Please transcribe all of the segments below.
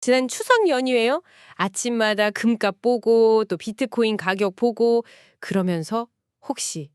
지난 추석 연휴에요. 아침마다 금값 보고 또 비트코인 가격 보고 그러면서 혹시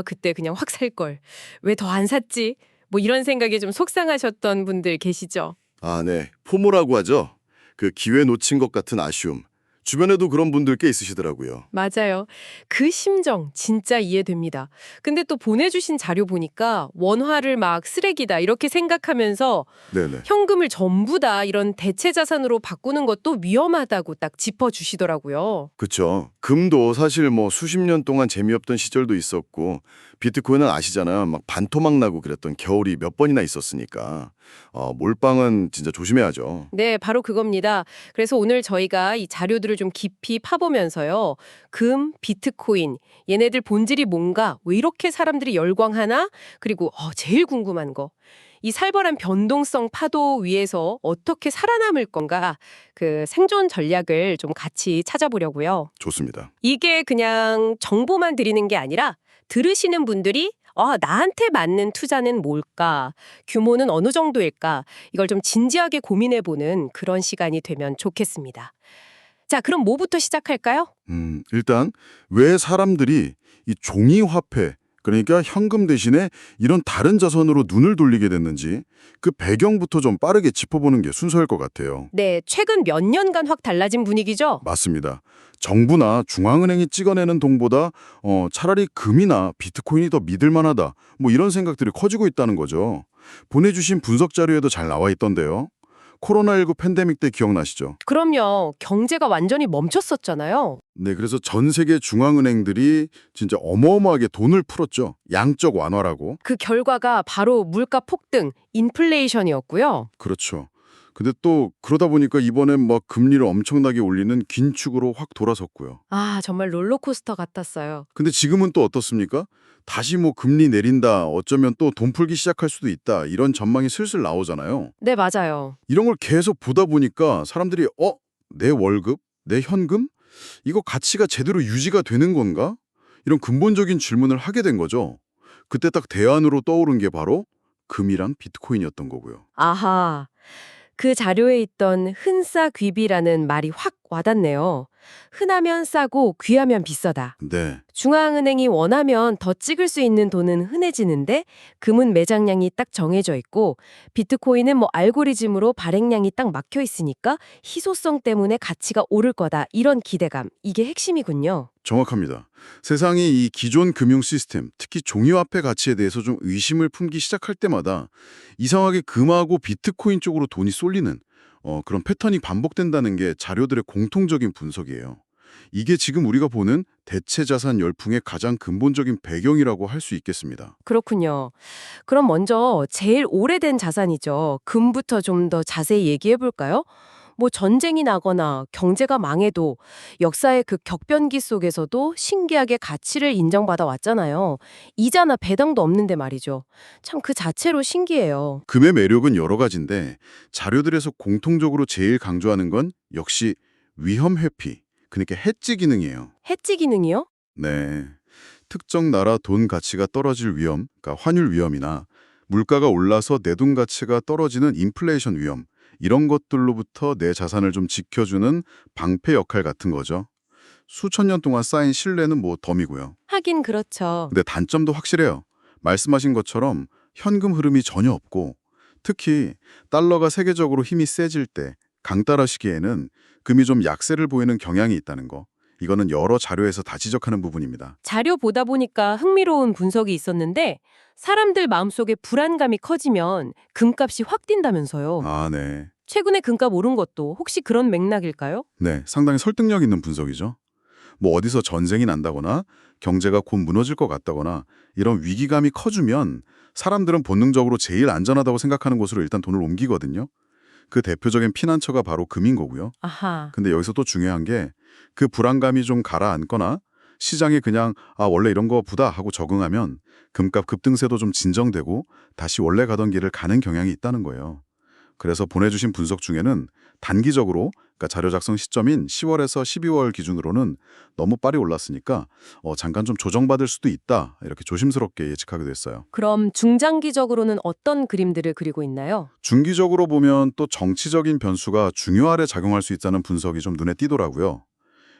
그때 그냥 확 살 걸. 왜 더 안 샀지? 뭐 이런 생각에 좀 속상하셨던 분들 계시죠? 아, 네. 포모라고 하죠. 그 기회 놓친 것 같은 아쉬움. 주변에도 그런 분들 꽤 있으시더라고요. 맞아요. 그 심정 진짜 이해됩니다. 근데 또 보내주신 자료 보니까 원화를 막 쓰레기다 이렇게 생각하면서 네네. 현금을 전부 다 이런 대체 자산으로 바꾸는 것도 위험하다고 딱 짚어주시더라고요. 그쵸. 금도 사실 뭐 수십 년 동안 재미없던 시절도 있었고, 비트코인은 아시잖아요. 막 반토막 나고 그랬던 겨울이 몇 번이나 있었으니까. 몰빵은 진짜 조심해야죠. 네, 바로 그겁니다. 그래서 오늘 저희가 이 자료들을 좀 깊이 파보면서요. 금, 비트코인, 얘네들 본질이 뭔가, 왜 이렇게 사람들이 열광하나? 그리고 제일 궁금한 거. 이 살벌한 변동성 파도 위에서 어떻게 살아남을 건가? 그 생존 전략을 좀 같이 찾아보려고요. 좋습니다. 이게 그냥 정보만 드리는 게 아니라 들으시는 분들이 나한테 맞는 투자는 뭘까? 규모는 어느 정도일까? 이걸 좀 진지하게 고민해보는 그런 시간이 되면 좋겠습니다. 자, 그럼 뭐부터 시작할까요? 일단 왜 사람들이 이 종이 화폐, 그러니까 현금 대신에 이런 다른 자산으로 눈을 돌리게 됐는지 그 배경부터 좀 빠르게 짚어보는 게 순서일 것 같아요. 네, 최근 몇 년간 확 달라진 분위기죠? 맞습니다. 정부나 중앙은행이 찍어내는 돈보다 차라리 금이나 비트코인이 더 믿을 만하다. 뭐 이런 생각들이 커지고 있다는 거죠. 보내주신 분석 자료에도 잘 나와 있던데요. 코로나19 팬데믹 때 기억나시죠? 그럼요. 경제가 완전히 멈췄었잖아요. 네, 그래서 전 세계 중앙은행들이 진짜 어마어마하게 돈을 풀었죠. 양적 완화라고. 그 결과가 바로 물가 폭등, 인플레이션이었고요. 그렇죠. 근데 또 그러다 보니까 이번엔 막 금리를 엄청나게 올리는 긴축으로 확 돌아섰고요. 아, 정말 롤러코스터 같았어요. 근데 지금은 또 어떻습니까? 다시 뭐 금리 내린다, 어쩌면 또 돈 풀기 시작할 수도 있다, 이런 전망이 슬슬 나오잖아요. 네, 맞아요. 이런 걸 계속 보다 보니까 사람들이 내 월급? 내 현금? 이거 가치가 제대로 유지가 되는 건가? 이런 근본적인 질문을 하게 된 거죠. 그때 딱 대안으로 떠오른 게 바로 금이랑 비트코인이었던 거고요. 아하. 그 자료에 있던 흔싸귀비라는 말이 확 와닿네요. 흔하면 싸고 귀하면 비싸다. 네, 중앙은행이 원하면 더 찍을 수 있는 돈은 흔해지는데 금은 매장량이 딱 정해져 있고 비트코인은 뭐 알고리즘으로 발행량이 딱 막혀 있으니까 희소성 때문에 가치가 오를 거다. 이런 기대감. 이게 핵심이군요. 정확합니다. 세상이 이 기존 금융 시스템, 특히 종이화폐 가치에 대해서 좀 의심을 품기 시작할 때마다 이상하게 금하고 비트코인 쪽으로 돈이 쏠리는 그런 패턴이 반복된다는 게 자료들의 공통적인 분석이에요. 이게 지금 우리가 보는 대체 자산 열풍의 가장 근본적인 배경이라고 할 수 있겠습니다. 그렇군요. 그럼 먼저 제일 오래된 자산이죠. 금부터 좀 더 자세히 얘기해 볼까요? 뭐 전쟁이 나거나 경제가 망해도 역사의 그 격변기 속에서도 신기하게 가치를 인정받아 왔잖아요. 이자나 배당도 없는데 말이죠. 참 그 자체로 신기해요. 금의 매력은 여러 가지인데 자료들에서 공통적으로 제일 강조하는 건 역시 위험 회피, 그러니까 해지 기능이에요. 해지 기능이요? 네. 특정 나라 돈 가치가 떨어질 위험, 그러니까 환율 위험이나 물가가 올라서 내 돈 가치가 떨어지는 인플레이션 위험, 이런 것들로부터 내 자산을 좀 지켜주는 방패 역할 같은 거죠. 수천 년 동안 쌓인 신뢰는 뭐 덤이고요. 하긴 그렇죠. 근데 단점도 확실해요. 말씀하신 것처럼 현금 흐름이 전혀 없고 특히 달러가 세계적으로 힘이 세질 때 강달러 시기에는 금이 좀 약세를 보이는 경향이 있다는 거. 이거는 여러 자료에서 다 지적하는 부분입니다. 자료 보다 보니까 흥미로운 분석이 있었는데 사람들 마음속에 불안감이 커지면 금값이 확 뛴다면서요. 아, 네. 최근에 금값 오른 것도 혹시 그런 맥락일까요? 네, 상당히 설득력 있는 분석이죠. 뭐 어디서 전쟁이 난다거나 경제가 곧 무너질 것 같다거나 이런 위기감이 커지면 사람들은 본능적으로 제일 안전하다고 생각하는 곳으로 일단 돈을 옮기거든요. 그 대표적인 피난처가 바로 금인 거고요. 아하. 근데 여기서 또 중요한 게 그 불안감이 좀 가라앉거나 시장이 그냥 원래 이런 거 보다 하고 적응하면 금값 급등세도 좀 진정되고 다시 원래 가던 길을 가는 경향이 있다는 거예요. 그래서 보내주신 분석 중에는 단기적으로 그러니까 자료 작성 시점인 10월에서 12월 기준으로는 너무 빨리 올랐으니까 잠깐 좀 조정받을 수도 있다. 이렇게 조심스럽게 예측하기도 했어요. 그럼 중장기적으로는 어떤 그림들을 그리고 있나요? 중기적으로 보면 또 정치적인 변수가 중요하게 작용할 수 있다는 분석이 좀 눈에 띄더라고요.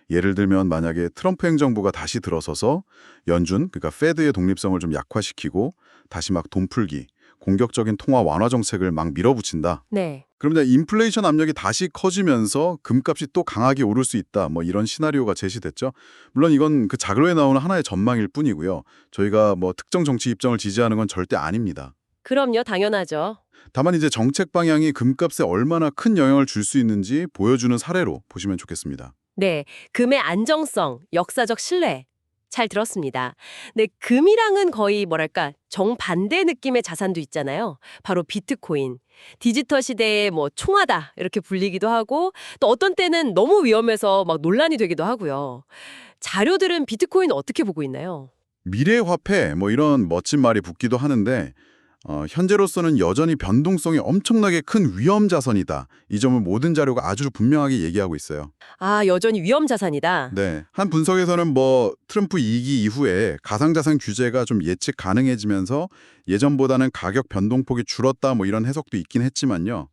예를 들면 만약에 트럼프 행정부가 다시 들어서서 연준, 그러니까 페드의 독립성을 좀 약화시키고 다시 막 돈 풀기, 공격적인 통화 완화 정책을 막 밀어붙인다. 네. 그러면 인플레이션 압력이 다시 커지면서 금값이 또 강하게 오를 수 있다. 뭐 이런 시나리오가 제시됐죠. 물론 이건 그 자료에 나오는 하나의 전망일 뿐이고요. 저희가 뭐 특정 정치 입장을 지지하는 건 절대 아닙니다. 그럼요, 당연하죠. 다만 이제 정책 방향이 금값에 얼마나 큰 영향을 줄 수 있는지 보여주는 사례로 보시면 좋겠습니다. 네, 금의 안정성, 역사적 신뢰. 잘 들었습니다. 네, 금이랑은 거의 뭐랄까 정반대 느낌의 자산도 있잖아요. 바로 비트코인. 디지털 시대의 뭐 총하다 이렇게 불리기도 하고 또 어떤 때는 너무 위험해서 막 논란이 되기도 하고요. 자료들은 비트코인 어떻게 보고 있나요? 미래의 화폐 뭐 이런 멋진 말이 붙기도 하는데 현재로서는 여전히 변동성이 엄청나게 큰 위험 자산이다. 이 점을 모든 자료가 아주 분명하게 얘기하고 있어요. 아, 여전히 위험 자산이다. 네. 한 분석에서는 뭐 트럼프 2기 이후에 가상자산 규제가 좀 예측 가능해지면서 예전보다는 가격 변동폭이 줄었다 뭐 이런 해석도 있긴 했지만요.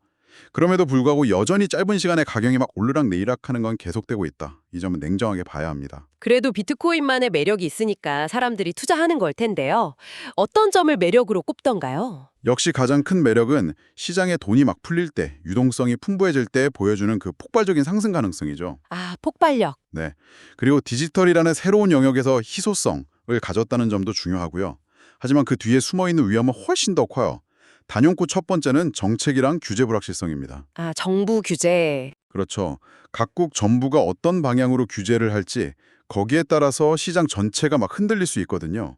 그럼에도 불구하고 여전히 짧은 시간에 가격이 막 오르락내리락하는 건 계속되고 있다. 이 점은 냉정하게 봐야 합니다. 그래도 비트코인만의 매력이 있으니까 사람들이 투자하는 걸 텐데요. 어떤 점을 매력으로 꼽던가요? 역시 가장 큰 매력은 시장에 돈이 막 풀릴 때, 유동성이 풍부해질 때 보여주는 그 폭발적인 상승 가능성이죠. 아, 폭발력. 네. 그리고 디지털이라는 새로운 영역에서 희소성을 가졌다는 점도 중요하고요. 하지만 그 뒤에 숨어있는 위험은 훨씬 더 커요. 단연코 첫 번째는 정책이랑 규제 불확실성입니다. 아, 정부 규제. 그렇죠. 각국 정부가 어떤 방향으로 규제를 할지 거기에 따라서 시장 전체가 막 흔들릴 수 있거든요.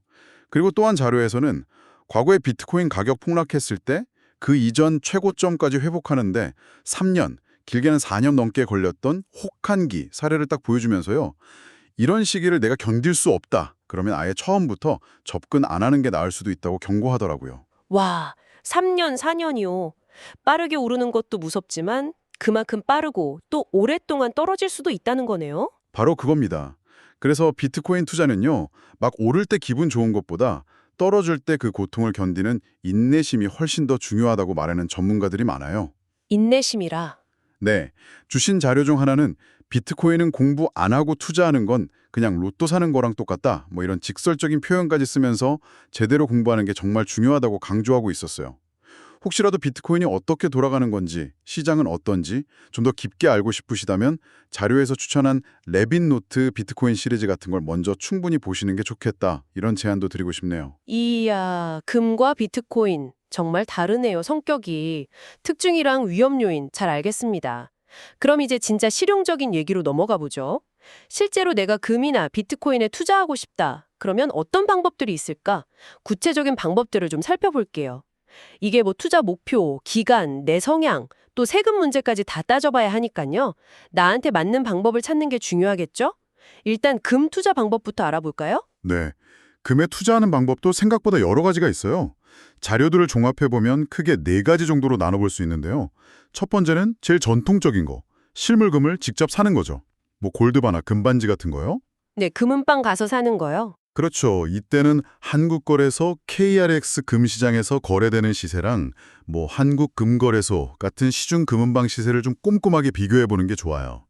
그리고 또한 자료에서는 과거에 비트코인 가격 폭락했을 때 그 이전 최고점까지 회복하는데 3년, 길게는 4년 넘게 걸렸던 혹한기 사례를 딱 보여주면서요. 이런 시기를 내가 견딜 수 없다. 그러면 아예 처음부터 접근 안 하는 게 나을 수도 있다고 경고하더라고요. 와, 3년, 4년이요. 빠르게 오르는 것도 무섭지만 그만큼 빠르고 또 오랫동안 떨어질 수도 있다는 거네요. 바로 그겁니다. 그래서 비트코인 투자는요, 막 오를 때 기분 좋은 것보다 떨어질 때 그 고통을 견디는 인내심이 훨씬 더 중요하다고 말하는 전문가들이 많아요. 인내심이라. 네, 주신 자료 중 하나는 비트코인은 공부 안 하고 투자하는 건 그냥 로또 사는 거랑 똑같다. 뭐 이런 직설적인 표현까지 쓰면서 제대로 공부하는 게 정말 중요하다고 강조하고 있었어요. 혹시라도 비트코인이 어떻게 돌아가는 건지, 시장은 어떤지 좀 더 깊게 알고 싶으시다면 자료에서 추천한 레빈노트 비트코인 시리즈 같은 걸 먼저 충분히 보시는 게 좋겠다. 이런 제안도 드리고 싶네요. 이야, 금과 비트코인. 정말 다르네요, 성격이. 특징이랑 위험 요인 잘 알겠습니다. 그럼 이제 진짜 실용적인 얘기로 넘어가 보죠. 실제로 내가 금이나 비트코인에 투자하고 싶다. 그러면 어떤 방법들이 있을까? 구체적인 방법들을 좀 살펴볼게요. 이게 뭐 투자 목표, 기간, 내 성향, 또 세금 문제까지 다 따져봐야 하니까요. 나한테 맞는 방법을 찾는 게 중요하겠죠? 일단 금 투자 방법부터 알아볼까요? 네, 금에 투자하는 방법도 생각보다 여러 가지가 있어요. 자료들을 종합해보면 크게 4가지 정도로 나눠볼 수 있는데요. 첫 번째는 제일 전통적인 거, 실물금을 직접 사는 거죠. 뭐 골드바나 금반지 같은 거요. 네, 금은방 가서 사는 거요. 그렇죠. 이때는 한국거래소 KRX 금시장에서 거래되는 시세랑 뭐 한국금거래소 같은 시중 금은방 시세를 좀 꼼꼼하게 비교해보는 게 좋아요.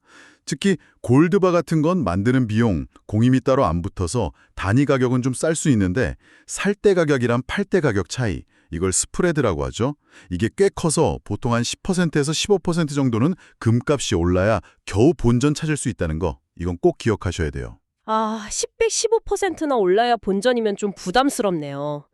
특히 골드바 같은 건 만드는 비용, 공임이 따로 안 붙어서 단위 가격은 좀 쌀 수 있는데 살 때 가격이랑 팔 때 가격 차이, 이걸 스프레드라고 하죠. 이게 꽤 커서 보통 한 10%에서 15% 정도는 금값이 올라야 겨우 본전 찾을 수 있다는 거, 이건 꼭 기억하셔야 돼요. 아, 10배 15%나 올라야 본전이면 좀 부담스럽네요.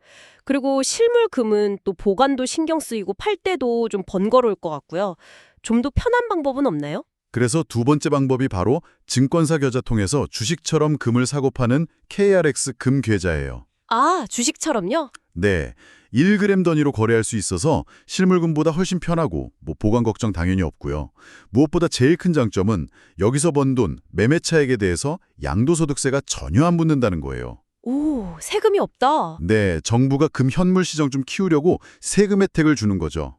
그리고 실물 금은 또 보관도 신경 쓰이고 팔 때도 좀 번거로울 것 같고요. 좀 더 편한 방법은 없나요? 그래서 두 번째 방법이 바로 증권사 계좌 통해서 주식처럼 금을 사고 파는 KRX 금 계좌예요. 아, 주식처럼요? 네, 1g 단위로 거래할 수 있어서 실물금보다 훨씬 편하고 뭐 보관 걱정 당연히 없고요. 무엇보다 제일 큰 장점은 여기서 번 돈, 매매 차익에 대해서 양도소득세가 전혀 안 붙는다는 거예요. 오, 세금이 없다. 네, 정부가 금 현물 시장 좀 키우려고 세금 혜택을 주는 거죠.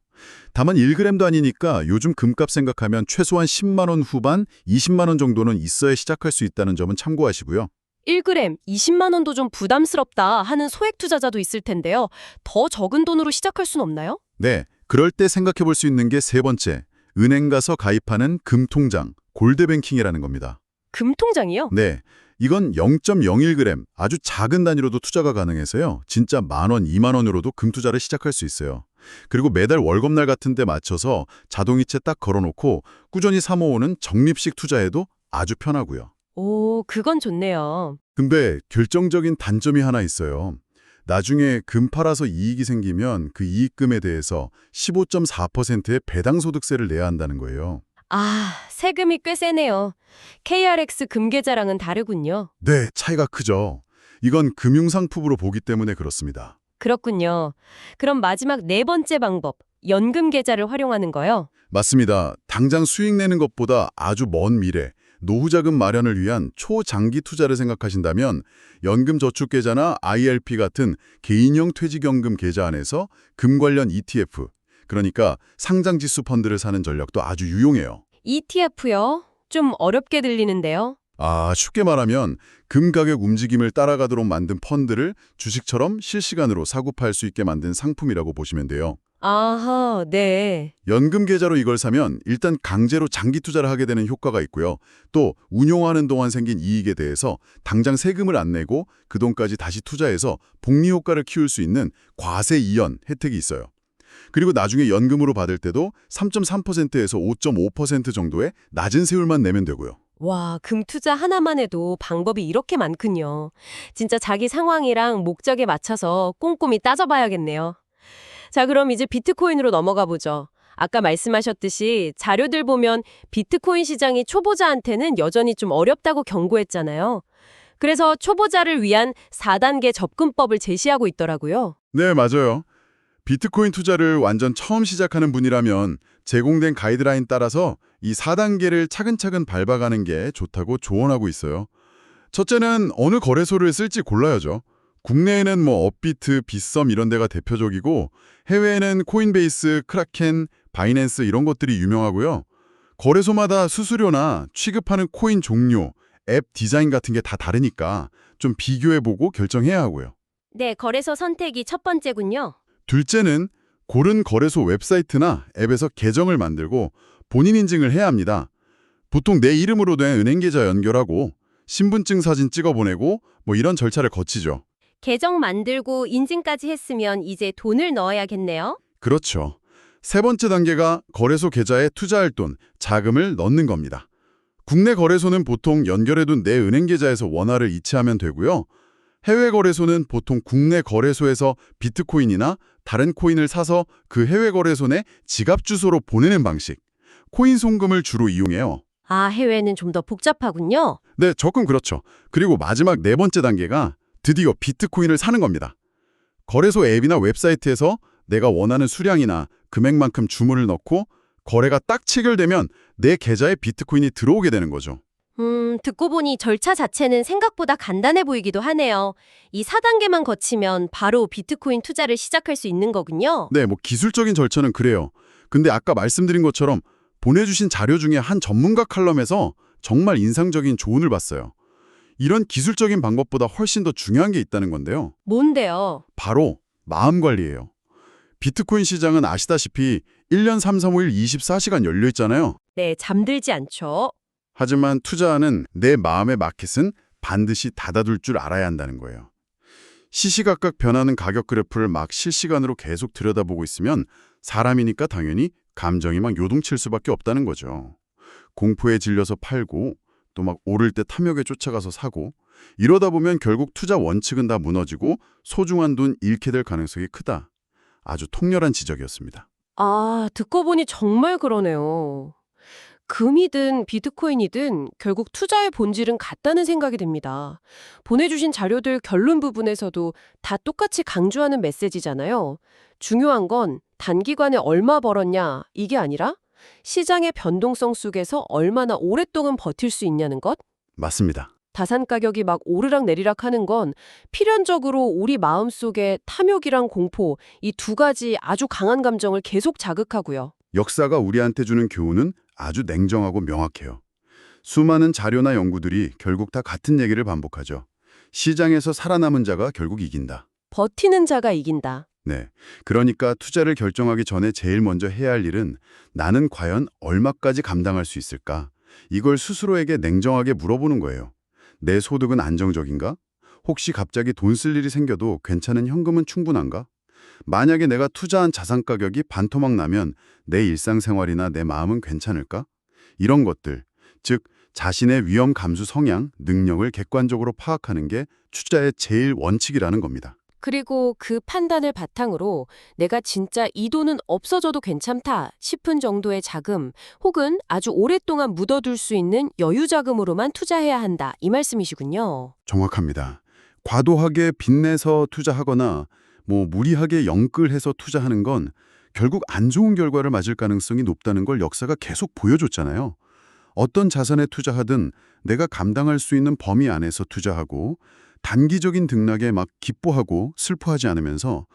다만 1g도 아니니까 요즘 금값 생각하면 최소한 10만 원 후반, 20만 원 정도는 있어야 시작할 수 있다는 점은 참고하시고요. 1g 20만 원도 좀 부담스럽다 하는 소액 투자자도 있을 텐데요. 더 적은 돈으로 시작할 순 없나요? 네, 그럴 때 생각해 볼 수 있는 게 세 번째, 은행 가서 가입하는 금통장, 골드뱅킹이라는 겁니다. 금통장이요? 네, 이건 0.01g, 아주 작은 단위로도 투자가 가능해서요. 진짜 10,000원, 2만 원으로도 금투자를 시작할 수 있어요. 그리고 매달 월급날 같은 데 맞춰서 자동이체 딱 걸어놓고 꾸준히 사모으는 적립식 투자에도 아주 편하고요. 오, 그건 좋네요. 근데 결정적인 단점이 하나 있어요. 나중에 금 팔아서 이익이 생기면 그 이익금에 대해서 15.4%의 배당소득세를 내야 한다는 거예요. 아, 세금이 꽤 세네요. KRX 금계좌랑은 다르군요. 네, 차이가 크죠. 이건 금융상품으로 보기 때문에 그렇습니다. 그렇군요. 그럼 마지막 네 번째 방법, 연금 계좌를 활용하는 거요? 맞습니다. 당장 수익 내는 것보다 아주 먼 미래, 노후 자금 마련을 위한 초장기 투자를 생각하신다면 연금저축계좌나 IRP 같은 개인형 퇴직연금 계좌 안에서 금 관련 ETF, 그러니까 상장지수 펀드를 사는 전략도 아주 유용해요. ETF요? 좀 어렵게 들리는데요. 쉽게 말하면 금 가격 움직임을 따라가도록 만든 펀드를 주식처럼 실시간으로 사고 팔 수 있게 만든 상품이라고 보시면 돼요. 아하, 네. 연금 계좌로 이걸 사면 일단 강제로 장기 투자를 하게 되는 효과가 있고요. 또 운용하는 동안 생긴 이익에 대해서 당장 세금을 안 내고 그 돈까지 다시 투자해서 복리 효과를 키울 수 있는 과세 이연 혜택이 있어요. 그리고 나중에 연금으로 받을 때도 3.3%에서 5.5% 정도의 낮은 세율만 내면 되고요. 와, 금 투자 하나만 해도 방법이 이렇게 많군요. 진짜 자기 상황이랑 목적에 맞춰서 꼼꼼히 따져봐야겠네요. 자, 그럼 이제 비트코인으로 넘어가 보죠. 아까 말씀하셨듯이 자료들 보면 비트코인 시장이 초보자한테는 여전히 좀 어렵다고 경고했잖아요. 그래서 초보자를 위한 4단계 접근법을 제시하고 있더라고요. 네, 맞아요. 비트코인 투자를 완전 처음 시작하는 분이라면 제공된 가이드라인 따라서 이 4단계를 차근차근 밟아가는 게 좋다고 조언하고 있어요. 첫째는 어느 거래소를 쓸지 골라야죠. 국내에는 업비트, 빗썸 이런 데가 대표적이고 해외에는 코인베이스, 크라켄, 바이낸스 이런 것들이 유명하고요. 거래소마다 수수료나 취급하는 코인 종류, 앱 디자인 같은 게 다 다르니까 좀 비교해보고 결정해야 하고요. 네, 거래소 선택이 첫 번째군요. 둘째는 고른 거래소 웹사이트나 앱에서 계정을 만들고 본인 인증을 해야 합니다. 보통 내 이름으로 된 은행 계좌 연결하고 신분증 사진 찍어보내고 이런 절차를 거치죠. 계정 만들고 인증까지 했으면 이제 돈을 넣어야겠네요. 그렇죠. 세 번째 단계가 거래소 계좌에 투자할 돈, 자금을 넣는 겁니다. 국내 거래소는 보통 연결해둔 내 은행 계좌에서 원화를 이체하면 되고요. 해외 거래소는 보통 국내 거래소에서 비트코인이나 다른 코인을 사서 그 해외 거래소 내 지갑 주소로 보내는 방식, 코인 송금을 주로 이용해요. 아, 해외는 좀 더 복잡하군요. 네, 조금 그렇죠. 그리고 마지막 네 번째 단계가 드디어 비트코인을 사는 겁니다. 거래소 앱이나 웹사이트에서 내가 원하는 수량이나 금액만큼 주문을 넣고 거래가 딱 체결되면 내 계좌에 비트코인이 들어오게 되는 거죠. 듣고 보니 절차 자체는 생각보다 간단해 보이기도 하네요. 이 4단계만 거치면 바로 비트코인 투자를 시작할 수 있는 거군요. 네, 기술적인 절차는 그래요. 근데 아까 말씀드린 것처럼 보내주신 자료 중에 한 전문가 칼럼에서 정말 인상적인 조언을 봤어요. 이런 기술적인 방법보다 훨씬 더 중요한 게 있다는 건데요. 뭔데요? 바로 마음 관리예요. 비트코인 시장은 아시다시피 1년 3, 3, 5일 24시간 열려 있잖아요. 네, 잠들지 않죠. 하지만 투자하는 내 마음의 마켓은 반드시 닫아둘 줄 알아야 한다는 거예요. 시시각각 변하는 가격 그래프를 막 실시간으로 계속 들여다보고 있으면 사람이니까 당연히 감정이 막 요동칠 수밖에 없다는 거죠. 공포에 질려서 팔고 또 막 오를 때 탐욕에 쫓아가서 사고 이러다 보면 결국 투자 원칙은 다 무너지고 소중한 돈 잃게 될 가능성이 크다. 아주 통렬한 지적이었습니다. 아, 듣고 보니 정말 그러네요. 금이든 비트코인이든 결국 투자의 본질은 같다는 생각이 듭니다. 보내주신 자료들 결론 부분에서도 다 똑같이 강조하는 메시지잖아요. 중요한 건 단기간에 얼마 벌었냐 이게 아니라 시장의 변동성 속에서 얼마나 오랫동안 버틸 수 있냐는 것? 맞습니다. 다산 가격이 막 오르락 내리락 하는 건 필연적으로 우리 마음속에 탐욕이랑 공포, 이 두 가지 아주 강한 감정을 계속 자극하고요. 역사가 우리한테 주는 교훈은 아주 냉정하고 명확해요. 수많은 자료나 연구들이 결국 다 같은 얘기를 반복하죠. 시장에서 살아남은 자가 결국 이긴다. 버티는 자가 이긴다. 네. 그러니까 투자를 결정하기 전에 제일 먼저 해야 할 일은 나는 과연 얼마까지 감당할 수 있을까? 이걸 스스로에게 냉정하게 물어보는 거예요. 내 소득은 안정적인가? 혹시 갑자기 돈 쓸 일이 생겨도 괜찮은 현금은 충분한가? 만약에 내가 투자한 자산 가격이 반토막 나면 내 일상생활이나 내 마음은 괜찮을까? 이런 것들, 즉 자신의 위험 감수 성향, 능력을 객관적으로 파악하는 게 투자의 제일 원칙이라는 겁니다. 그리고 그 판단을 바탕으로 내가 진짜 이 돈은 없어져도 괜찮다 싶은 정도의 자금 혹은 아주 오랫동안 묻어둘 수 있는 여유 자금으로만 투자해야 한다. 이 말씀이시군요. 정확합니다. 과도하게 빚내서 투자하거나 무리하게 영끌해서 투자하는 건 결국 안 좋은 결과를 맞을 가능성이 높다는 걸 역사가 계속 보여줬잖아요. 어떤 자산에 투자하든 내가 감당할 수 있는 범위 안에서 투자하고 단기적인 등락에 막 기뻐하고 슬퍼하지 않으면서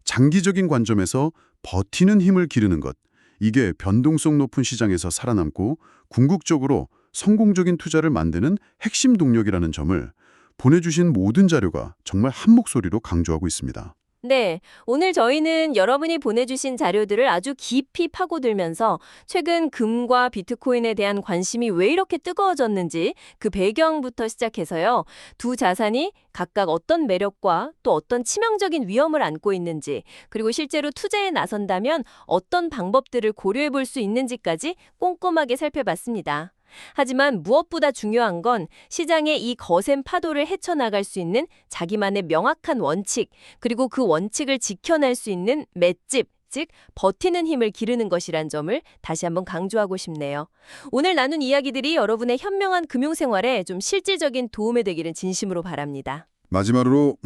장기적인 관점에서 버티는 힘을 기르는 것. 이게 변동성 높은 시장에서 살아남고 궁극적으로 성공적인 투자를 만드는 핵심 동력이라는 점을 보내주신 모든 자료가 정말 한 목소리로 강조하고 있습니다. 네, 오늘 저희는 여러분이 보내주신 자료들을 아주 깊이 파고들면서 최근 금과 비트코인에 대한 관심이 왜 이렇게 뜨거워졌는지 그 배경부터 시작해서요. 두 자산이 각각 어떤 매력과 또 어떤 치명적인 위험을 안고 있는지, 그리고 실제로 투자에 나선다면 어떤 방법들을 고려해 볼 수 있는지까지 꼼꼼하게 살펴봤습니다. 하지만 무엇보다 중요한 건 시장의 이 거센 파도를 헤쳐나갈 수 있는 자기만의 명확한 원칙, 그리고 그 원칙을 지켜낼 수 있는 맷집, 즉 버티는 힘을 기르는 것이란 점을 다시 한번 강조하고 싶네요. 오늘 나눈 이야기들이 여러분의 현명한 금융생활에 좀 실질적인 도움이 되기를 진심으로 바랍니다. 마지막으로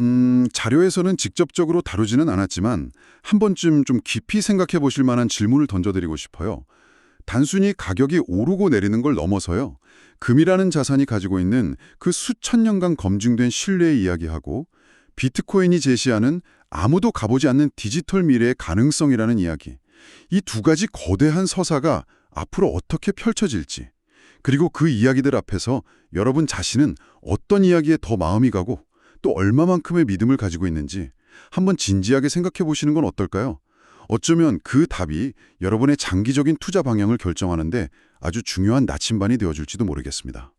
자료에서는 직접적으로 다루지는 않았지만 한 번쯤 좀 깊이 생각해 보실 만한 질문을 던져드리고 싶어요. 단순히 가격이 오르고 내리는 걸 넘어서요. 금이라는 자산이 가지고 있는 그 수천 년간 검증된 신뢰의 이야기하고 비트코인이 제시하는 아무도 가보지 않는 디지털 미래의 가능성이라는 이야기. 이 두 가지 거대한 서사가 앞으로 어떻게 펼쳐질지, 그리고 그 이야기들 앞에서 여러분 자신은 어떤 이야기에 더 마음이 가고 또 얼마만큼의 믿음을 가지고 있는지 한번 진지하게 생각해 보시는 건 어떨까요? 어쩌면 그 답이 여러분의 장기적인 투자 방향을 결정하는데 아주 중요한 나침반이 되어줄지도 모르겠습니다.